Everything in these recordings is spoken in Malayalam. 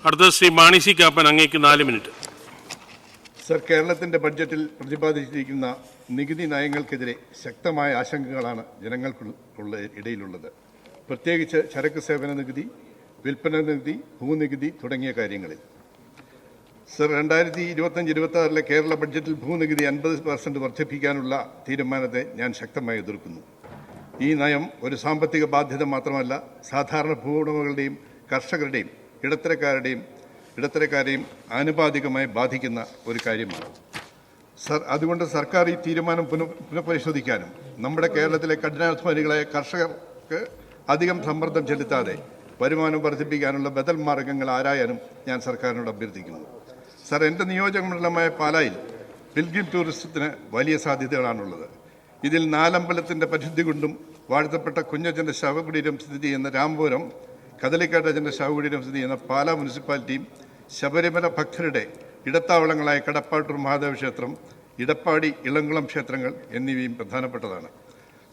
അടുത്തത് ശ്രീ മാണി സി കാപ്പൻ, അങ്ങേക്ക് 4 മിനിറ്റ്. സർ, കേരളത്തിൻ്റെ ബഡ്ജറ്റിൽ പ്രതിപാദിച്ചിരിക്കുന്ന നികുതി നയങ്ങൾക്കെതിരെ ശക്തമായ ആശങ്കകളാണ് ജനങ്ങൾക്കുള്ള ഇടയിലുള്ളത്. പ്രത്യേകിച്ച് ചരക്ക് സേവന നികുതി, വിൽപ്പന നികുതി, ഭൂനികുതി തുടങ്ങിയ കാര്യങ്ങളിൽ. സർ, 2025-26 കേരള ബഡ്ജറ്റിൽ ഭൂനികുതി 50% വർദ്ധിപ്പിക്കാനുള്ള തീരുമാനത്തെ ഞാൻ ശക്തമായി എതിർക്കുന്നു. ഈ നയം ഒരു സാമ്പത്തിക ബാധ്യത മാത്രമല്ല, സാധാരണ ഭൂവുടമകളുടെയും കർഷകരുടെയും ഇടത്തരക്കാരെയും ആനുപാതികമായി ബാധിക്കുന്ന ഒരു കാര്യമാണ്. സർ, അതുകൊണ്ട് സർക്കാർ ഈ തീരുമാനം പുനഃപരിശോധിക്കാനും നമ്മുടെ കേരളത്തിലെ കഠിനാധ്വാനികളായ കർഷകർക്ക് അധികം സമ്മർദ്ദം ചെലുത്താതെ വരുമാനം വർദ്ധിപ്പിക്കാനുള്ള ബദൽ മാർഗങ്ങൾ ആരായാനും ഞാൻ സർക്കാരിനോട് അഭ്യർത്ഥിക്കുന്നു. സർ, എൻ്റെ നിയോജകമണ്ഡലമായ പാലായിൽ പിൽഗ്രിം ടൂറിസത്തിന് വലിയ സാധ്യതകളാണുള്ളത്. ഇതിൽ നാലമ്പലത്തിൻ്റെ പരിശുദ്ധി കൊണ്ടും വാഴ്ത്തപ്പെട്ട കുഞ്ഞച്ചൻ്റെ ശവകുടീരം സ്ഥിതി ചെയ്യുന്ന രാംപുരം, കദളിക്കാട്ടച്ചൻ്റെ ശവകുടീരം സ്ഥിതി ചെയ്യുന്ന പാലാ മുനിസിപ്പാലിറ്റിയും ശബരിമല ഭക്തരുടെ ഇടത്താവളങ്ങളായ കടപ്പാട്ടൂർ മഹാദേവ ക്ഷേത്രം, ഇടപ്പാടി, ഇളംകുളം ക്ഷേത്രങ്ങൾ എന്നിവയും പ്രധാനപ്പെട്ടതാണ്.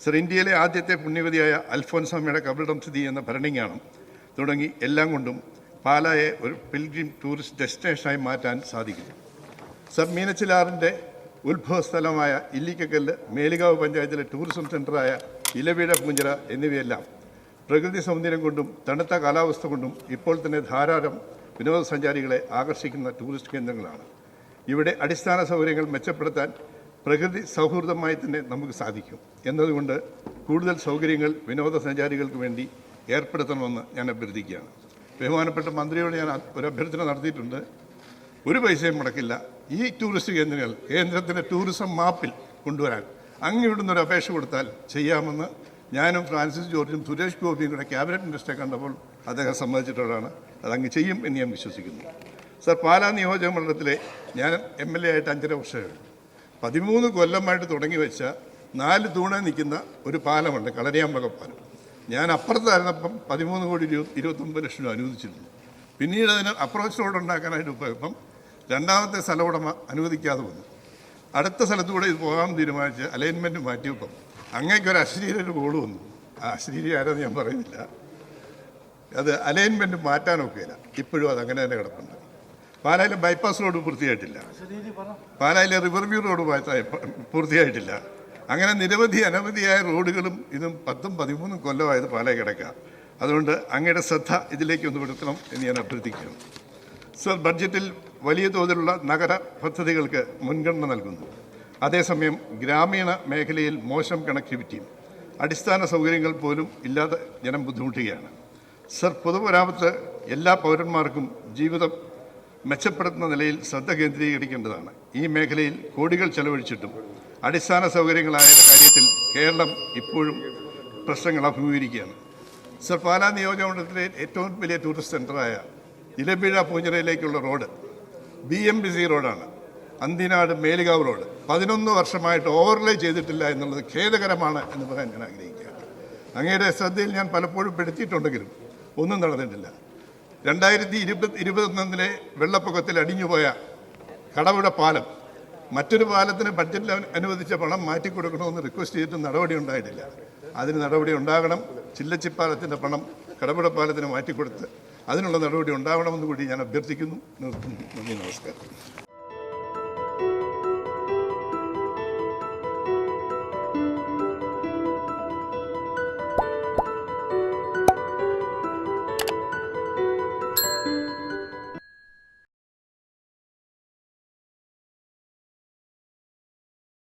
സർ, ഇന്ത്യയിലെ ആദ്യത്തെ പുണ്യവതിയായ അൽഫോൻസാമ്മയുടെ കബറിടം സ്ഥിതി ചെയ്യുന്ന ഭരണിങ്ങാണം തുടങ്ങി എല്ലാം കൊണ്ടും പാലായെ ഒരു പിൽഗ്രിം ടൂറിസ്റ്റ് ഡെസ്റ്റിനേഷനായി മാറ്റാൻ സാധിക്കും. സർ, മീനച്ചിലാറിൻ്റെ ഉത്ഭവസ്ഥലമായ ഇല്ലിക്കക്കല്ല്, മേലുകാവ് പഞ്ചായത്തിലെ ടൂറിസം സെൻ്ററായ ഇലവീഴ പൂഞ്ചിറ എന്നിവയെല്ലാം പ്രകൃതി സൗന്ദര്യം കൊണ്ടും തണുത്ത കാലാവസ്ഥ കൊണ്ടും ഇപ്പോൾ തന്നെ ധാരാളം വിനോദസഞ്ചാരികളെ ആകർഷിക്കുന്ന ടൂറിസ്റ്റ് കേന്ദ്രങ്ങളാണ്. ഇവിടെ അടിസ്ഥാന സൗകര്യങ്ങൾ മെച്ചപ്പെടുത്താൻ പ്രകൃതി സൗഹൃദമായി തന്നെ നമുക്ക് സാധിക്കും എന്നതുകൊണ്ട് കൂടുതൽ സൗകര്യങ്ങൾ വിനോദസഞ്ചാരികൾക്ക് വേണ്ടി ഏർപ്പെടുത്തണമെന്ന് ഞാൻ അഭ്യർത്ഥിക്കുകയാണ്. ബഹുമാനപ്പെട്ട മന്ത്രിയോട് ഞാൻ ഒരു അഭ്യർത്ഥന നടത്തിയിട്ടുണ്ട്. ഒരു പൈസയും മുടക്കില്ല, ഈ ടൂറിസ്റ്റ് കേന്ദ്രങ്ങൾ കേന്ദ്രത്തിൻ്റെ ടൂറിസം മാപ്പിൽ കൊണ്ടുവരാൻ അങ്ങ് ഇവിടുന്ന് ഒരു അപേക്ഷ കൊടുത്താൽ ചെയ്യാമെന്ന് ഞാനും ഫ്രാൻസിസ് ജോർജും സുരേഷ് ഗോപിയും കൂടെ ക്യാബിനറ്റ് മിനിസ്റ്ററെ കണ്ടപ്പോൾ അദ്ദേഹം സമ്മതിച്ചിട്ടുള്ളതാണ്. അതങ്ങ് ചെയ്യും എന്ന് ഞാൻ വിശ്വസിക്കുന്നു. സർ, പാലാ നിയോജക മണ്ഡലത്തിലെ ഞാൻ MLA ആയിട്ട് 5.5 വർഷമായി. 13 കൊല്ലമായിട്ട് തുടങ്ങി വെച്ച 4 തൂണ നിൽക്കുന്ന ഒരു പാലമുണ്ട്, കളരിയാമ്പക പാലം. ഞാൻ അപ്പുറത്തായിരുന്നപ്പം 13 കോടി 29 ലക്ഷം രൂപ അനുവദിച്ചിരുന്നു. പിന്നീട് അതിന് അപ്രോച്ച് റോഡ് ഉണ്ടാക്കാനായിട്ട് പോയപ്പം രണ്ടാമത്തെ സ്ഥല ഉടമ അനുവദിക്കാതെ വന്നു. അടുത്ത സ്ഥലത്തൂടെ ഇത് പോകാൻ തീരുമാനിച്ച് അലൈൻമെൻറ്റ് മാറ്റിയപ്പം അങ്ങേക്കൊരു അശ്ലീലൊരു കോള് വന്നു. ആ അശ്ലീലി ആരെന്ന് ഞാൻ പറയുന്നില്ല. അത് അലൈൻമെൻറ്റ് മാറ്റാനൊക്കെയില്ല, ഇപ്പോഴും അതങ്ങനെ തന്നെ കിടപ്പുണ്ട്. പാലായിലെ ബൈപ്പാസ് റോഡ് പൂർത്തിയായിട്ടില്ല, പാലായിലെ റിവർ വ്യൂ റോഡ് പൂർത്തിയായിട്ടില്ല. അങ്ങനെ അനവധിയായ റോഡുകളും ഇതും 10-13 കൊല്ലമായത് പാലായി കിടക്കുക. അതുകൊണ്ട് അങ്ങയുടെ ശ്രദ്ധ ഇതിലേക്ക് ഒന്ന് പെടുത്തണം എന്ന് ഞാൻ അഭ്യർത്ഥിക്കുന്നു. സർ, ബഡ്ജറ്റിൽ വലിയ തോതിലുള്ള നഗര പദ്ധതികൾക്ക് മുൻഗണന നൽകുന്നു. അതേസമയം ഗ്രാമീണ മേഖലയിൽ മോശം കണക്ടിവിറ്റിയും അടിസ്ഥാന സൗകര്യങ്ങൾ പോലും ഇല്ലാതെ ജനം ബുദ്ധിമുട്ടുകയാണ്. സർ, പൊതുമരാമത്ത് എല്ലാ പൗരന്മാർക്കും ജീവിതം മെച്ചപ്പെടുത്തുന്ന നിലയിൽ ശ്രദ്ധ കേന്ദ്രീകരിക്കേണ്ടതാണ്. ഈ മേഖലയിൽ കോടികൾ ചെലവഴിച്ചിട്ടും അടിസ്ഥാന സൗകര്യങ്ങളായ കാര്യത്തിൽ കേരളം ഇപ്പോഴും പ്രശ്നങ്ങൾ അഭിമുഖീകരിക്കുകയാണ്. സർ, പാലാ നിയോജകമണ്ഡലത്തിലെ ഏറ്റവും വലിയ ടൂറിസ്റ്റ് സെൻ്ററായ ഇലവീഴ പൂഞ്ചിറയിലേക്കുള്ള റോഡ് BMBC റോഡാണ്. അന്തിനാട് മേലുകാവ് റോഡ് 11 വർഷമായിട്ട് ഓവർലേ ചെയ്തിട്ടില്ല എന്നുള്ളത് ഖേദകരമാണ് എന്ന് പറയാൻ ഞാൻ ആഗ്രഹിക്കുകയാണ്. അങ്ങയുടെ ശ്രദ്ധയിൽ ഞാൻ പലപ്പോഴും പെടുത്തിയിട്ടുണ്ടെങ്കിലും ഒന്നും നടന്നിട്ടില്ല. 2021 വെള്ളപ്പൊക്കത്തിൽ അടിഞ്ഞുപോയ കടവുട പാലം മറ്റൊരു പാലത്തിന് ബഡ്ജറ്റിൽ അനുവദിച്ച പണം മാറ്റിക്കൊടുക്കണമെന്ന് റിക്വസ്റ്റ് ചെയ്തിട്ട് നടപടി ഉണ്ടായിട്ടില്ല. അതിന് നടപടി ഉണ്ടാകണം. ചില്ലച്ചിപ്പാലത്തിൻ്റെ പണം കടവുട പാലത്തിന് മാറ്റിക്കൊടുത്ത് അതിനുള്ള നടപടി ഉണ്ടാവണമെന്ന് കൂടി ഞാൻ അഭ്യർത്ഥിക്കുന്നു. നിർത്തുന്നു. നന്ദി, നമസ്കാരം.